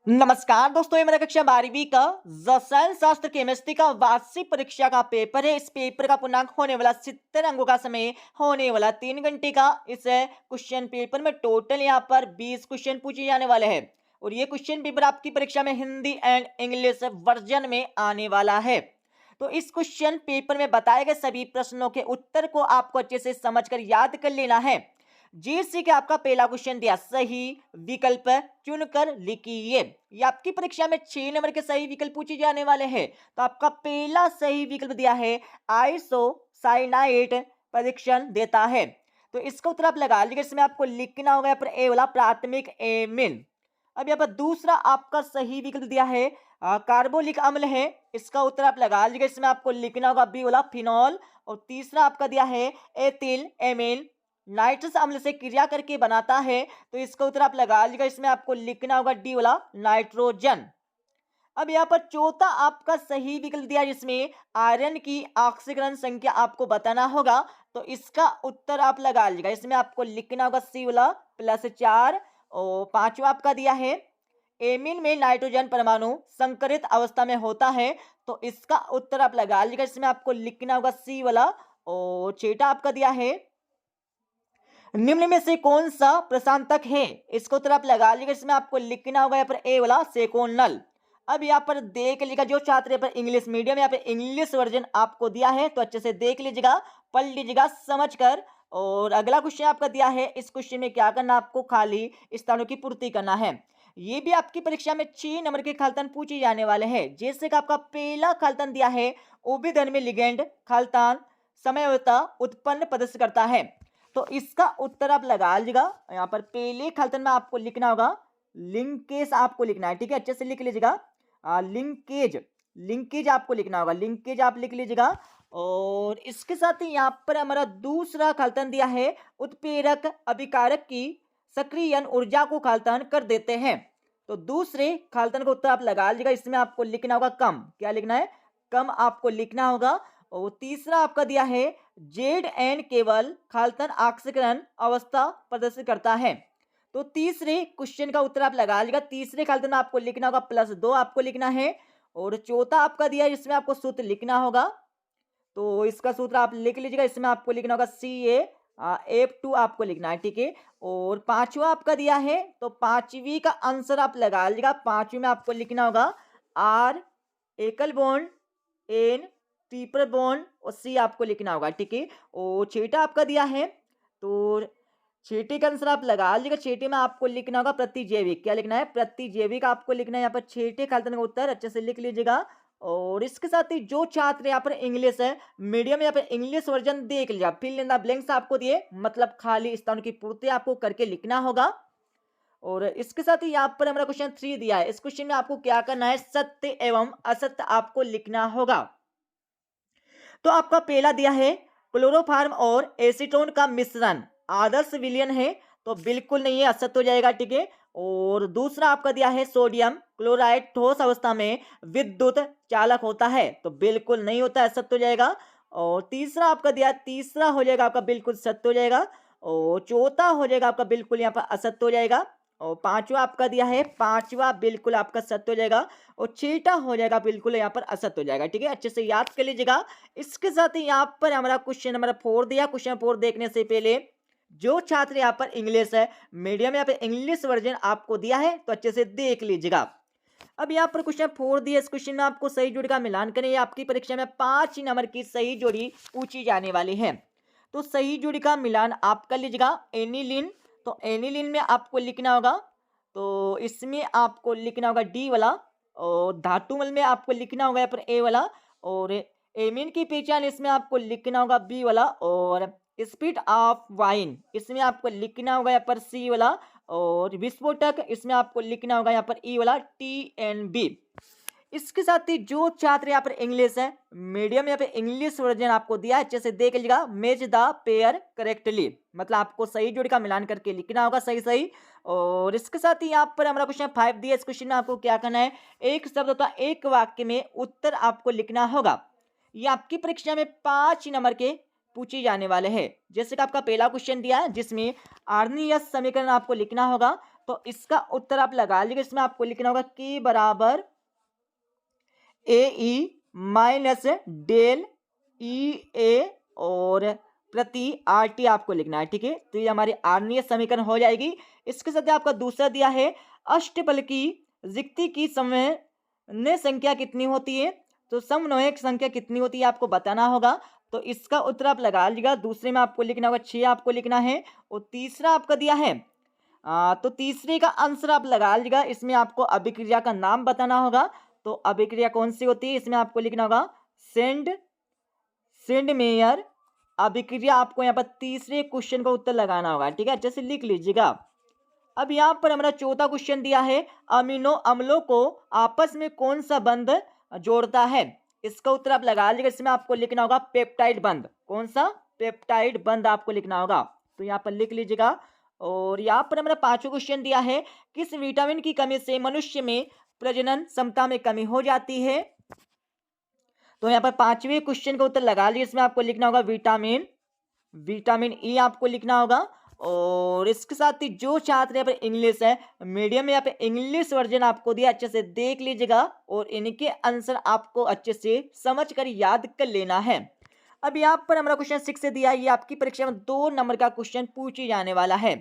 नमस्कार दोस्तों, ये मेरा कक्षा 12वीं का रसायन शास्त्र केमिस्ट्री का वार्षिक परीक्षा का पेपर है। इस पेपर का पूर्णांक होने वाला 70 अंकों का समय होने वाला 3 घंटे का। इस क्वेश्चन पेपर में टोटल यहाँ पर 20 क्वेश्चन पूछे जाने वाले हैं और ये क्वेश्चन पेपर आपकी परीक्षा में हिंदी एंड इंग्लिश वर्जन में आने वाला है। तो इस क्वेश्चन पेपर में बताए गए सभी प्रश्नों के उत्तर को आपको अच्छे से समझकर याद कर लेना है। जैसे कि आपका पहला क्वेश्चन दिया, सही विकल्प चुनकर लिखिए। ये आपकी परीक्षा में 6 नंबर के सही विकल्प पूछे जाने वाले हैं। तो आपका पहला सही विकल्प दिया है आइसोसाइनाइड परीक्षण देता है। तो इसका उत्तर आप लगा लीजिए। इसमें आपको लिखना होगा यहाँ पर ए वाला प्राथमिक एमिन। अब यहाँ पर दूसरा आपका सही विकल्प दिया है कार्बोलिक अम्ल है। इसका उत्तर आप लगा लीजिए। इसमें आपको लिखना होगा बी वाला फिनॉल। और तीसरा आपका दिया है एथिल एमिन नाइट्रस अम्ल से क्रिया करके बनाता है। तो इसका उत्तर आप लगा लीजिएगा। इसमें आपको लिखना होगा डी वाला नाइट्रोजन। अब यहाँ पर चौथा आपका सही विकल्प दिया जिसमें आयरन की ऑक्सीकरण संख्या आपको बताना होगा। तो इसका उत्तर आप लगा लीजिएगा। इसमें आपको लिखना होगा सी वाला +4। और पांचवा आपका दिया है एमीन में नाइट्रोजन परमाणु संकरित अवस्था में होता है। तो इसका उत्तर आप लगा लीजिएगा। इसमें आपको लिखना होगा सी वाला। और छठा आपका दिया है निम्न में से कौन सा प्रशांतक है। इसको उत्तर आप लगा लीजिएगा। इसमें आपको लिखना होगा यहाँ पर ए वाला सेकोनल। अब यहाँ पर देख लीजिएगा, जो छात्र यहाँ पर इंग्लिश मीडियम यहाँ पर इंग्लिश वर्जन आपको दिया है तो अच्छे से देख लीजिएगा, पढ़ लीजिएगा समझ कर। और अगला क्वेश्चन आपका दिया है, इस क्वेश्चन में क्या करना, आपको खाली स्थानों की पूर्ति करना है। ये भी आपकी परीक्षा में 6 नंबर के खालतन पूछे जाने वाले हैं। जैसे कि आपका पहला खालतन दिया है उभयधर्मी लिगेंड खालतान समयवता उत्पन्न प्रदर्शित करता है। तो इसका उत्तर आप लगा लीजिएगा। यहाँ पर पहले खालतन में आपको लिखना होगा लिंकेज, आपको लिखना है, ठीक है, अच्छे से लिख लीजिएगा। लिंकेज लिंकेज आपको लिखना होगा, लिंकेज आप लिख लीजिएगा। और इसके साथ ही यहाँ पर हमारा दूसरा खालतन दिया है उत्प्रेरक अभिकारक की सक्रियण ऊर्जा को खालतन कर देते हैं। तो दूसरे खालतन का उत्तर आप लगा लीजिएगा। इसमें आपको लिखना होगा कम, क्या लिखना है, कम आपको लिखना होगा। और तीसरा आपका दिया है जेड एन केवल खालतन ऑक्सीकरण अवस्था प्रदर्शित करता है। तो तीसरे क्वेश्चन का उत्तर आप लगा लीजिएगा। तीसरे खालतन में आपको लिखना होगा +2 आपको लिखना है। और चौथा आपका दिया है जिसमें आपको सूत्र लिखना होगा। तो इसका सूत्र आप लिख लीजिएगा। इसमें आपको लिखना होगा CaF2 आपको लिखना है, ठीक है। और पांचवा आपका दिया है, तो पांचवी का आंसर आप लगा लीजिएगा। पांचवी में आपको लिखना होगा R एकल बॉन्ड, N ट्रिपल बॉन्ड और C आपको लिखना होगा, ठीक है। और छठा आपका दिया है, तो छठे का आंसर आप लगा लीजिएगा। छठे में आपको लिखना होगा प्रतिजैविक, क्या लिखना है, प्रतिजैविक आपको लिखना है। यहाँ पर छठे खालतन का उत्तर अच्छे से लिख लीजिएगा। और इसके साथ ही जो छात्र यहाँ पर इंग्लिश है मीडियम, यहाँ पर इंग्लिश वर्जन देख लीजिए, फिल इन द ब्लैंक्स आपको दिए, मतलब खाली स्थानों की पूर्ति आपको करके लिखना होगा। और इसके साथ ही यहाँ पर हमारा क्वेश्चन 3 दिया है। इस क्वेश्चन में आपको क्या करना है, सत्य एवं असत्य आपको लिखना होगा। तो आपका पहला दिया है क्लोरोफार्म और एसीटोन का मिश्रण आदर्श विलयन है, तो बिल्कुल नहीं है, असत्य हो जाएगा, ठीक है। और दूसरा आपका दिया है सोडियम क्लोराइड ठोस अवस्था में विद्युत चालक होता है, तो बिल्कुल नहीं होता है, असत्य हो जाएगा। और तीसरा आपका दिया, तीसरा हो जाएगा आपका बिल्कुल सत्य हो जाएगा। और चौथा हो जाएगा आपका बिल्कुल यहाँ पर असत्य हो जाएगा। और पांचवा आपका दिया है, पांचवा बिल्कुल आपका सत्य हो जाएगा। और छठा हो जाएगा बिल्कुल यहाँ पर असत्य हो जाएगा, ठीक है, अच्छे से याद कर लीजिएगा। इसके साथ ही यहाँ पर हमारा क्वेश्चन नंबर 4 दिया। क्वेश्चन 4 देखने से पहले जो छात्र यहाँ पर इंग्लिश है मीडियम, यहाँ पर इंग्लिश वर्जन आपको दिया है तो अच्छे से देख लीजिएगा। अब यहाँ पर क्वेश्चन 4 दिया। इस क्वेश्चन में आपको सही जोड़ी का मिलान करें। आपकी परीक्षा में 5 नंबर की सही जोड़ी पूछी जाने वाली है। तो सही जोड़ी का मिलान आप कर लीजिएगा। एनिलीन, तो एनिलीन में आपको लिखना होगा, तो इसमें आपको लिखना होगा डी वाला। और धातुमल में आपको लिखना होगा यहाँ पर ए वाला। और एमीन की पहचान इसमें आपको लिखना होगा बी वाला। और स्पिरिट ऑफ वाइन इसमें आपको लिखना होगा यहाँ पर सी वाला। और विस्फोटक इसमें आपको लिखना होगा यहाँ पर ई वाला TNB। इसके साथ ही जो छात्र यहाँ पर इंग्लिश है मीडियम, यहाँ पे इंग्लिश वर्जन आपको दिया है, अच्छे से देख लीजिएगा। मैच द पेयर करेक्टली, मतलब आपको सही जोड़ी का मिलान करके लिखना होगा सही सही। और इसके साथ ही यहाँ पर हमारा क्वेश्चन 5 दिया। इस क्वेश्चन में आपको क्या करना है, एक शब्द अथवा एक वाक्य में उत्तर आपको लिखना होगा। ये आपकी परीक्षा में 5 नंबर के पूछे जाने वाले हैं। जैसे कि आपका पहला क्वेश्चन दिया है जिसमें आर्नियस समीकरण आपको लिखना होगा। तो इसका उत्तर आप लगा लीजिए। इसमें आपको लिखना होगा के बराबर ए ई माइनस डेल ई ए और प्रति आर टी आपको लिखना है, ठीक है। तो ये हमारी आर्नीय समीकरण हो जाएगी। इसके साथ आपका दूसरा दिया है अष्टफल की रिक्ति की समन्वय संख्या कितनी होती है। तो समन्वय संख्या कितनी होती है आपको बताना होगा। तो इसका उत्तर आप लगा लीजिएगा। दूसरे में आपको लिखना होगा 6 आपको लिखना है और तीसरा आपका दिया है तो तीसरे का आंसर आप लगा लीजिएगा। इसमें आपको अभिक्रिया का नाम बताना होगा। तो अभिक्रिया कौन सी होती है, इसमें आपको लिखना होगा सेंड सेंड मेयर अभिक्रिया। आपको यहाँ पर तीसरे क्वेश्चन का उत्तर लगाना होगा, ठीक है, अच्छे से लिख लीजिएगा। अब यहाँ पर हमारा चौथा क्वेश्चन दिया है अमीनो अम्लों को आपस में कौन सा बंध जोड़ता है। इसका उत्तर आप लगा लीजिएगा। इसमें आपको लिखना होगा पेप्टाइड बंध। कौन सा? पेप्टाइड बंध आपको लिखना होगा। तो यहाँ पर लिख लीजिएगा। और यहाँ पर हमारा पांचवा क्वेश्चन दिया है किस विटामिन की कमी से मनुष्य में प्रजनन क्षमता में कमी हो जाती है। तो यहाँ पर पांचवें क्वेश्चन का उत्तर लगा लीजिए। इसमें आपको लिखना होगा विटामिन ई आपको लिखना होगा। और इसके साथ ही जो छात्र यहाँ पर इंग्लिश है मीडियम में यहाँ पे इंग्लिश वर्जन आपको दिया, अच्छे से देख लीजिएगा और इनके आंसर आपको अच्छे से समझ कर याद कर लेना है। अब यहाँ पर हमारा क्वेश्चन 6 से दिया है, ये आपकी परीक्षा में 2 नंबर का क्वेश्चन पूछे जाने वाला है,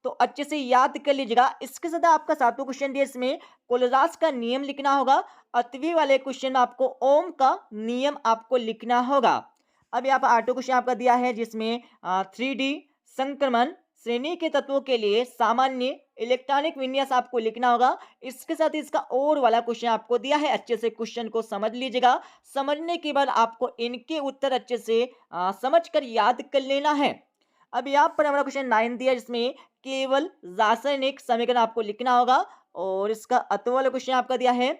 तो अच्छे से याद कर लीजिएगा। इसके साथ आपका 7वां क्वेश्चन दिया, इसमें कोलराज का नियम लिखना होगा। 8वीं वाले क्वेश्चन में आपको ओम का नियम आपको लिखना होगा। अब यहाँ पर 8वां क्वेश्चन आपका दिया है जिसमें 3D संक्रमण श्रेणी के तत्वों के लिए सामान्य इलेक्ट्रॉनिक विन्यास आपको लिखना होगा। इसके साथ इसका और वाला क्वेश्चन आपको दिया है, अच्छे से क्वेश्चन को समझ लीजिएगा। समझने के बाद आपको इनके उत्तर अच्छे से समझकर याद कर लेना है। अब यहाँ पर हमारा क्वेश्चन 9 दिया जिसमें केवल रासायनिक समीकरण आपको लिखना होगा। और इसका अतः वाला क्वेश्चन आपका दिया है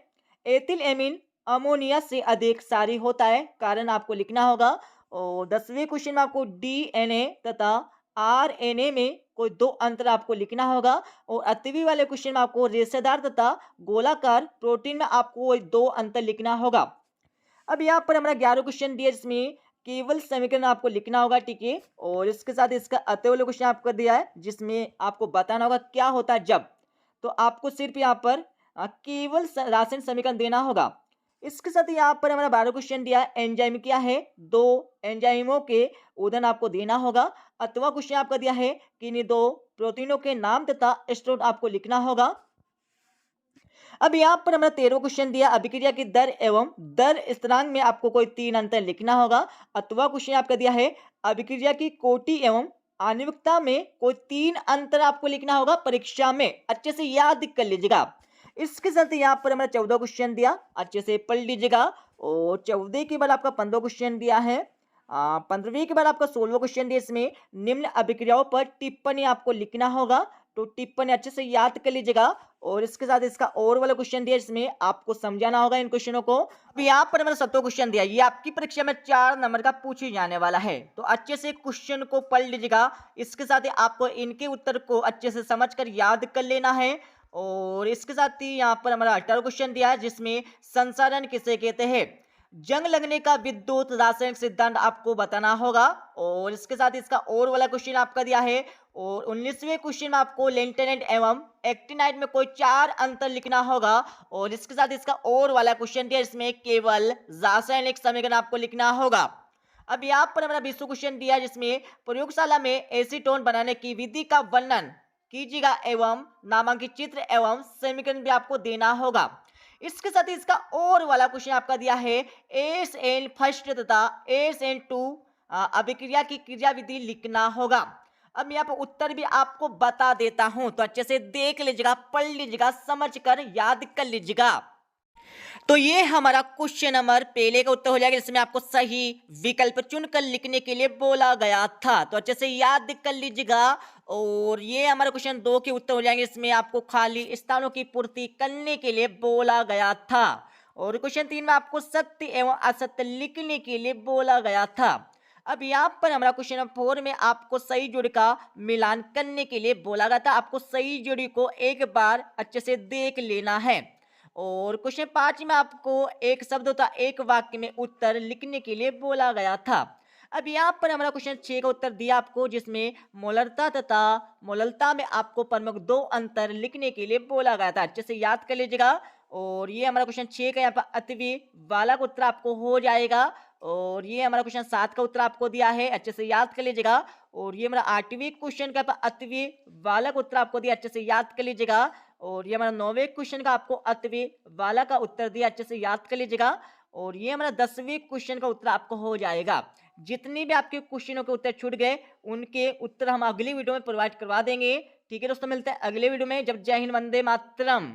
एथिल एमीन अमोनिया से अधिक सारी होता है, कारण आपको लिखना होगा। और 10वें क्वेश्चन में आपको डीएनए तथा आरएनए में कोई 2 अंतर आपको लिखना होगा। और 8वीं वाले क्वेश्चन में आपको रेशेदार तथा गोलाकार प्रोटीन में आपको कोई 2 अंतर लिखना होगा। अब यहाँ पर हमारा 11वां क्वेश्चन दिया जिसमें केवल समीकरण आपको लिखना होगा, ठीक है। और इसके साथ इसका अतः वाला क्वेश्चन आपको दिया है जिसमें आपको बताना होगा क्या होता है जब। तो आपको सिर्फ यहाँ पर केवल रासायनिक समीकरण देना होगा। इसके साथ यहाँ पर हमारा 12वां क्वेश्चन दिया है एंजाइम क्या है, 2 एंजाइमों के उदाहरण आपको देना होगा। अथवा क्वेश्चन आपका दिया है किन्हीं 2 प्रोटीनों के नाम तथा स्रोत आपको लिखना होगा। अब यहाँ पर हमारा 13वां क्वेश्चन दिया अभिक्रिया की दर एवं दर स्थिरांक में आपको कोई 3 अंतर लिखना होगा। अथवा क्वेश्चन आपका दिया है अभिक्रिया की कोटि एवं आणविकता में कोई 3 अंतर आपको लिखना होगा परीक्षा में, अच्छे से याद कर लीजिएगा। इसके साथ यहाँ पर हमारा 14वां क्वेश्चन दिया, अच्छे से पढ़ लीजिएगा। और 14 के बाद आपका 15वां क्वेश्चन दिया है, 15वीं के बाद आपका 16वां क्वेश्चन दिया, इसमें निम्न अभिक्रियाओं पर टिप्पणी आपको लिखना होगा। तो टिप्पणी अच्छे से याद कर लीजिएगा। और इसके साथ इसका और वाला क्वेश्चन दिया जिसमें आपको समझाना होगा इन क्वेश्चनों को। अभी यहाँ पर मैंने 7वां क्वेश्चन दिया, ये आपकी परीक्षा में 4 नंबर का पूछे जाने वाला है, तो अच्छे से क्वेश्चन को पढ़ लीजिएगा। इसके साथ ही आपको इनके उत्तर को अच्छे से समझकर याद कर लेना है। और इसके साथ ही यहाँ पर हमारा 18वां क्वेश्चन दिया है जिसमें संसारण किसे कहते हैं, जंग लगने का विद्युत रासायनिक सिद्धांत आपको बताना होगा। और इसके साथ इसका और वाला क्वेश्चन आपका दिया है। और 19वें क्वेश्चन में आपको लेंटेनेट एवं एक्टिनाइट में कोई 4 अंतर लिखना होगा। और इसके साथ इसका और वाला क्वेश्चन दिया इसमें केवल रासायनिक समीकरण आपको लिखना होगा। अब यहाँ पर हमारा 20वां क्वेश्चन दिया जिसमें प्रयोगशाला में एसीटोन बनाने की विधि का वर्णन कीजिएगा एवं नामांकित चित्र एवं समीकरण भी आपको देना होगा। इसके साथ ही इसका और वाला क्वेश्चन आपका दिया है एसएन फर्स्ट तथा एसएन2 अभिक्रिया की क्रिया विधि लिखना होगा। अब यहाँ पर उत्तर भी आपको बता देता हूं, तो अच्छे से देख लीजिएगा, पढ़ लीजिएगा, समझ कर याद कर लीजिएगा। तो ये हमारा क्वेश्चन नंबर पहले का उत्तर हो जाएगा जिसमें आपको सही विकल्प चुनकर लिखने के लिए बोला गया था, तो अच्छे से याद कर लीजिएगा। और ये हमारा क्वेश्चन 2 के उत्तर हो जाएंगे इसमें आपको खाली स्थानों की पूर्ति करने के लिए बोला गया था। और क्वेश्चन 3 में आपको सत्य एवं असत्य लिखने के लिए बोला गया था। अब यहाँ पर हमारा क्वेश्चन नंबर 4 में आपको सही जोड़ी का मिलान करने के लिए बोला गया था। आपको सही जोड़ी को एक बार अच्छे से देख लेना है। और क्वेश्चन 5 में आपको एक शब्द तथा एक वाक्य में उत्तर लिखने के लिए बोला गया था। अब यहाँ पर हमारा क्वेश्चन 6 का उत्तर दिया आपको, जिसमें मोलरता तथा मोललता में आपको प्रमुख 2 अंतर लिखने के लिए बोला गया था। अच्छे से याद कर लीजिएगा। और ये हमारा क्वेश्चन 6 का यहाँ पर अतवी वाला का उत्तर आपको हो जाएगा। और ये हमारा क्वेश्चन 7 का उत्तर आपको दिया है, अच्छे से याद कर लीजिएगा। और ये हमारा 8वें क्वेश्चन का अतवी वाला का उत्तर आपको दिया, अच्छे से याद कर लीजिएगा। और ये हमारा 9वें क्वेश्चन का आपको अतवी वाला का उत्तर दिया, अच्छे से याद कर लीजिएगा। और ये हमारा 10वें क्वेश्चन का उत्तर आपको हो जाएगा। जितने भी आपके क्वेश्चनों के उत्तर छूट गए, उनके उत्तर हम अगली वीडियो में प्रोवाइड करवा देंगे। ठीक है दोस्तों, मिलते हैं अगले वीडियो में। जब जय हिंद, वंदे मातरम।